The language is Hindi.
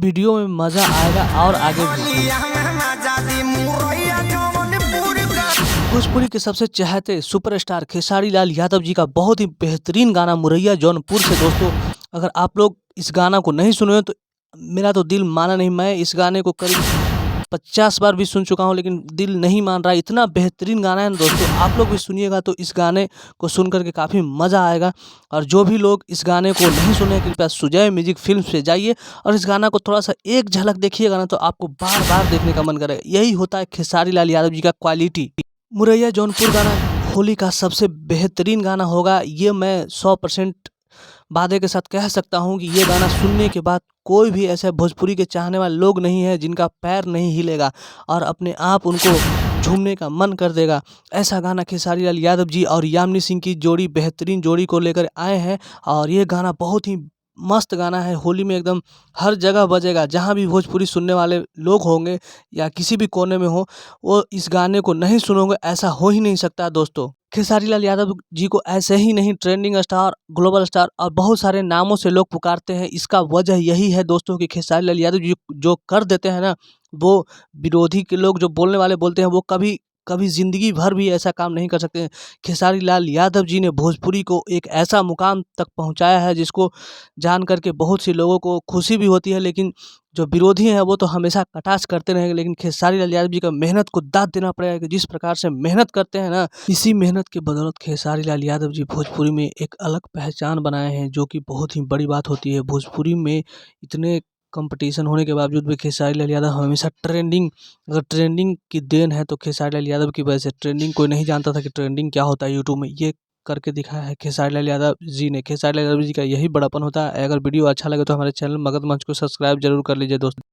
वीडियो में मज़ा आएगा और आगे भी। भोजपुरी के सबसे चहेते सुपरस्टार खेसारी लाल यादव जी का बहुत ही बेहतरीन गाना मुरैया जौनपुर से दोस्तों, अगर आप लोग इस गाना को नहीं सुने हो तो मेरा तो दिल माना नहीं। मैं इस गाने को करीब 50 बार भी सुन चुका हूँ, लेकिन दिल नहीं मान रहा। इतना बेहतरीन गाना है ना दोस्तों, आप लोग भी सुनिएगा तो इस गाने को सुन कर के काफ़ी मज़ा आएगा। और जो भी लोग इस गाने को नहीं सुने, कृपया सुजय म्यूजिक फिल्म पे जाइए और इस गाना को थोड़ा सा एक झलक देखिएगा ना, तो आपको बार बार देखने का मन करेगा। यही होता है खेसारी लाल यादव जी का क्वालिटी। मुरैया जौनपुर गाना होली का सबसे बेहतरीन गाना होगा, ये मैं 100% वादे के साथ कह सकता हूँ कि ये गाना सुनने के बाद कोई भी ऐसे भोजपुरी के चाहने वाले लोग नहीं है जिनका पैर नहीं हिलेगा और अपने आप उनको झूमने का मन कर देगा। ऐसा गाना खेसारी लाल यादव जी और यामिनी सिंह की जोड़ी, बेहतरीन जोड़ी को लेकर आए हैं और ये गाना बहुत ही मस्त गाना है। होली में एकदम हर जगह बजेगा, जहाँ भी भोजपुरी सुनने वाले लोग होंगे या किसी भी कोने में हो, वो इस गाने को नहीं सुनोगे ऐसा हो ही नहीं सकता दोस्तों। खेसारी लाल यादव जी को ऐसे ही नहीं ट्रेंडिंग स्टार, ग्लोबल स्टार और बहुत सारे नामों से लोग पुकारते हैं। इसका वजह यही है दोस्तों कि खेसारी लाल यादव जी जो कर देते हैं ना, वो विरोधी के लोग जो बोलने वाले बोलते हैं वो कभी कभी ज़िंदगी भर भी ऐसा काम नहीं कर सकते हैं। खेसारी लाल यादव जी ने भोजपुरी को एक ऐसा मुकाम तक पहुंचाया है जिसको जान कर के बहुत सी लोगों को खुशी भी होती है, लेकिन जो विरोधी हैं वो तो हमेशा कटाक्ष करते रहेंगे। लेकिन खेसारी लाल यादव जी का मेहनत को दाद देना पड़ेगा कि जिस प्रकार से मेहनत करते हैं ना, इसी मेहनत के बदौलत खेसारी लाल यादव जी भोजपुरी में एक अलग पहचान बनाए हैं, जो कि बहुत ही बड़ी बात होती है। भोजपुरी में इतने कंपटीशन होने के बावजूद भी खेसारी लाल यादव हमेशा ट्रेंडिंग, अगर ट्रेंडिंग की देन है तो खेसारी लाल यादव की वजह से। ट्रेंडिंग कोई नहीं जानता था कि ट्रेंडिंग क्या होता है यूट्यूब में, ये करके दिखाया है खेसारी लाल यादव जी ने। खेसारी लाल यादव जी का यही बड़ापन होता है। अगर वीडियो अच्छा लगे तो हमारे चैनल मगध मंच को सब्सक्राइब जरूर कर लीजिए दोस्तों।